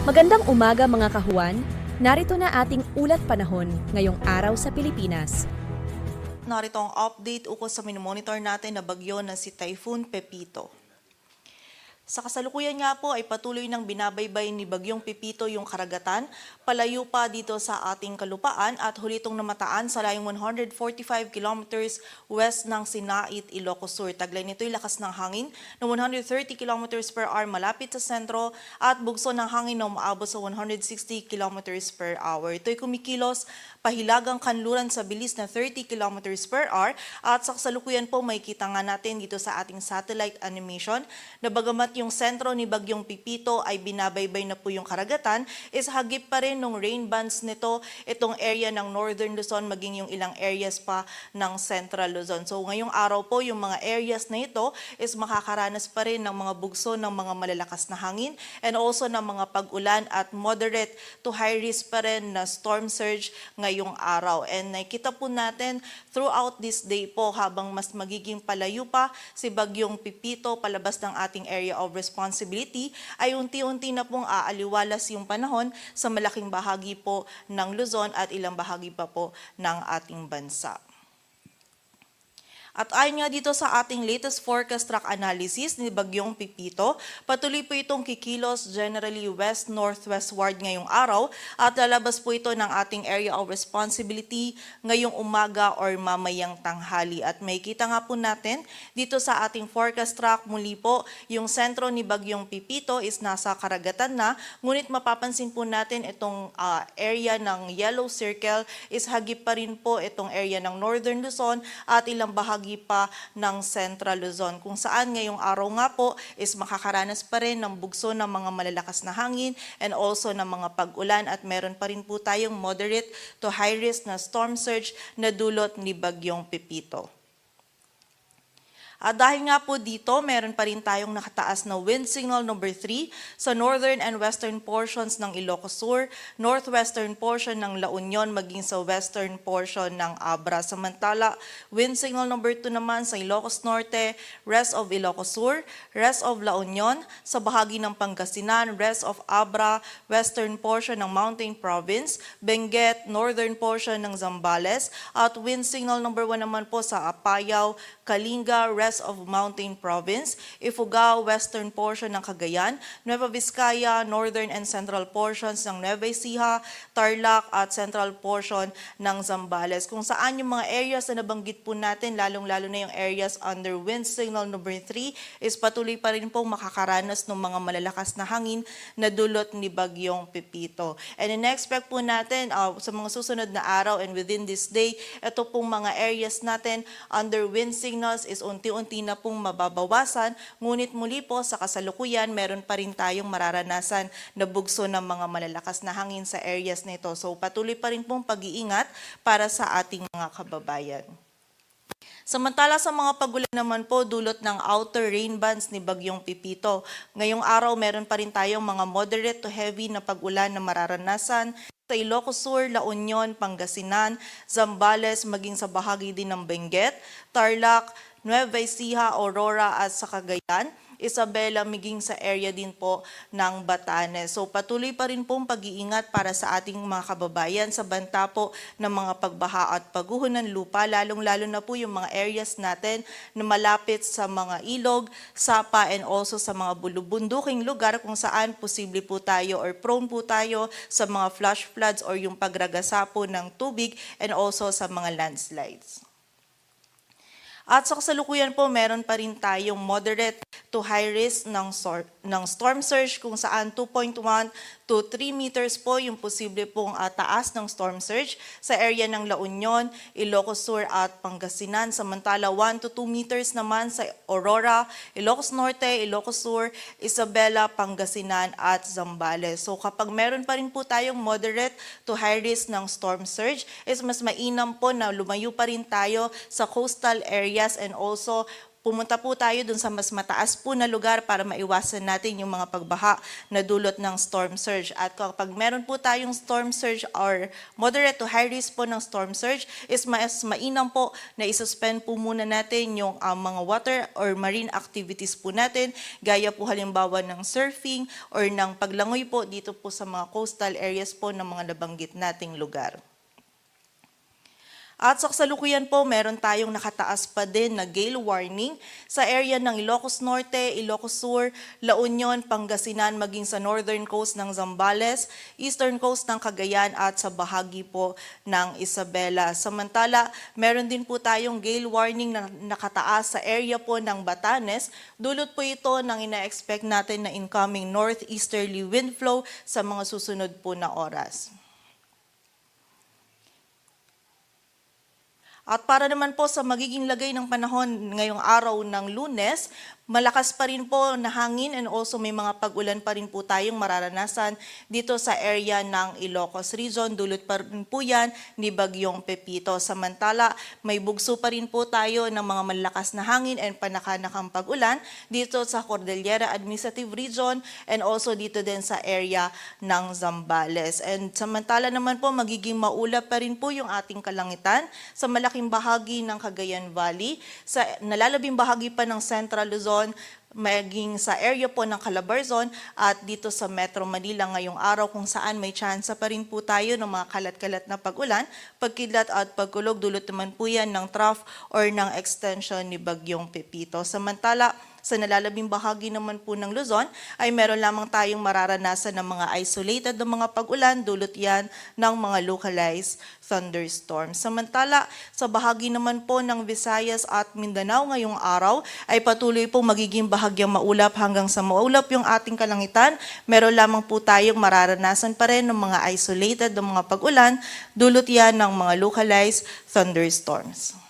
Magandang umaga mga kahuan, narito na ating ulat panahon ngayong araw sa Pilipinas. Narito ang update ukol sa minomonitor natin na bagyo na si Typhoon Pepito. Sa kasalukuyan nga po ay patuloy ng binabaybay ni Bagyong Pepito yung karagatan, palayo pa dito sa ating kalupaan at huli itong namataan sa layong 145 kilometers west ng Sinait, Ilocos Sur. Taglay nito'y lakas ng hangin na 130 kilometers per hour malapit sa sentro at bugso ng hangin na umaabot sa 160 kilometers per hour. Ito'y kumikilos pahilagang kanluran sa bilis na 30 kilometers per hour at sa kasalukuyan po may kita nga natin dito sa ating satellite animation na bagamat yung sentro ni Bagyong Pepito ay binabaybay na po yung karagatan, is hagip pa rin ng rain bands nito itong area ng Northern Luzon maging yung ilang areas pa ng Central Luzon. So ngayong araw po yung mga areas na ito is makakaranas pa rin ng mga bugso ng mga malalakas na hangin and also ng mga pag-ulan at moderate to high risk pa rin na storm surge ngayong araw. And nakita po natin throughout this day po habang mas magiging palayo pa si Bagyong Pepito palabas ng ating area of responsibility ay unti-unti na pong aaliwalas yung panahon sa malaking bahagi po ng Luzon at ilang bahagi pa po ng ating bansa. At ayon nga dito sa ating latest forecast track analysis ni Bagyong Pepito, patuloy po itong kikilos generally west-northwestward ngayong araw at lalabas po ito ng ating area of responsibility ngayong umaga or mamayang tanghali. At may kita nga po natin dito sa ating forecast track muli po yung sentro ni Bagyong Pepito is nasa karagatan na, ngunit mapapansin po natin itong area ng yellow circle is hagip pa rin po itong area ng Northern Luzon at ilang bahagi pa ng Central Luzon, kung saan ngayong araw nga po is makakaranas pa rin ng bugso ng mga malalakas na hangin and also ng mga pag-ulan at meron pa rin po tayong moderate to high risk na storm surge na dulot ni Bagyong Pepito. At dahil nga po dito, meron pa rin tayong nakataas na wind signal number 3 sa northern and western portions ng Ilocos Sur, northwestern portion ng La Union, maging sa western portion ng Abra. Samantala, wind signal number 2 naman sa Ilocos Norte, rest of Ilocos Sur, rest of La Union, sa bahagi ng Pangasinan, rest of Abra, western portion ng Mountain Province, Benguet, northern portion ng Zambales, at wind signal number 1 naman po sa Apayao, Kalinga, rest of Mountain Province, Ifugao, western portion ng Cagayan, Nueva Vizcaya, northern and central portions ng Nueva Ecija, Tarlac at central portion ng Zambales. Kung saan yung mga areas na nabanggit po natin, lalong-lalo na yung areas under wind signal number 3, is patuloy pa rin pong makakaranas ng mga malalakas na hangin na dulot ni Bagyong Pepito. And in-expect po natin sa mga susunod na araw and within this day, ito pong mga areas natin under wind signals is unti-unti na pong mababawasan, ngunit muli po sa kasalukuyan meron pa rin tayong mararanasan na bugso ng mga malalakas na hangin sa areas na ito. So patuloy pa rin pong pag-iingat para sa ating mga kababayan. Samantala sa mga pagulan naman po dulot ng outer rain bands ni Bagyong Pepito, ngayong araw meron pa rin tayong mga moderate to heavy na pagulan na mararanasan sa Ilocos Sur, La Union, Pangasinan, Zambales, maging sa bahagi din ng Benguet, Tarlac, Nueva Ecija, Aurora at sa Cagayan, Isabela, maging sa area din po ng Batanes. So patuloy pa rin pong pag-iingat para sa ating mga kababayan sa banta po ng mga pagbaha at pagguho ng lupa, lalong-lalo na po yung mga areas natin na malapit sa mga ilog, sapa and also sa mga bulubunduking lugar kung saan posible po tayo or prone po tayo sa mga flash floods or yung pagragasa po ng tubig and also sa mga landslides. At sa kasalukuyan po, meron pa rin tayong moderate to high risk ng storm surge kung saan 2.1 to 3 meters po yung posible pong taas ng storm surge sa area ng La Union, Ilocos Sur at Pangasinan. Samantala 1 to 2 meters naman sa Aurora, Ilocos Norte, Ilocos Sur, Isabela, Pangasinan at Zambales. So kapag meron pa rin po tayong moderate to high risk ng storm surge, is mas mainam po na lumayo pa rin tayo sa coastal areas and also pumunta po tayo dun sa mas mataas po na lugar para maiwasan natin yung mga pagbaha na dulot ng storm surge. At kapag meron po tayong storm surge or moderate to high risk po ng storm surge, is mas mainam po na isuspend po muna natin yung mga water or marine activities po natin, gaya po halimbawa ng surfing or ng paglangoy po dito po sa mga coastal areas po ng mga nabanggit nating lugar. At sa kasalukuyan po, meron tayong nakataas pa din na gale warning sa area ng Ilocos Norte, Ilocos Sur, La Union, Pangasinan, maging sa northern coast ng Zambales, eastern coast ng Cagayan at sa bahagi po ng Isabela. Samantala, meron din po tayong gale warning na nakataas sa area po ng Batanes. Dulot po ito ng ina-expect natin na incoming northeasterly wind flow sa mga susunod po na oras. At para naman po sa magiging lagay ng panahon ngayong araw ng Lunes, malakas pa rin po na hangin and also may mga pag-ulan pa rin po tayong mararanasan dito sa area ng Ilocos Region. Dulot pa rin po yan ni Bagyong Pepito. Samantala, may bugso pa rin po tayo ng mga malakas na hangin and panakanakang pag-ulan dito sa Cordillera Administrative Region and also dito din sa area ng Zambales. And samantala naman po, magiging maulap pa rin po yung ating kalangitan sa malaking bahagi ng Cagayan Valley, sa nalalabing bahagi pa ng Central Luzon, maging sa area po ng Calabarzon at dito sa Metro Manila ngayong araw kung saan may tsansa pa rin po tayo ng mga kalat-kalat na pag-ulan, pagkidlat at pagkulog. Dulot naman po yan ng trough or ng extension ni Bagyong Pepito. Samantala, sa nalalabing bahagi naman po ng Luzon ay meron lamang tayong mararanasan ng mga isolated na mga pag-ulan, dulot yan ng mga localized thunderstorms. Samantala, sa bahagi naman po ng Visayas at Mindanao ngayong araw ay patuloy po magiging bahagyang maulap hanggang sa maulap yung ating kalangitan. Meron lamang po tayong mararanasan pa rin ng mga isolated na mga pag-ulan, dulot yan ng mga localized thunderstorms.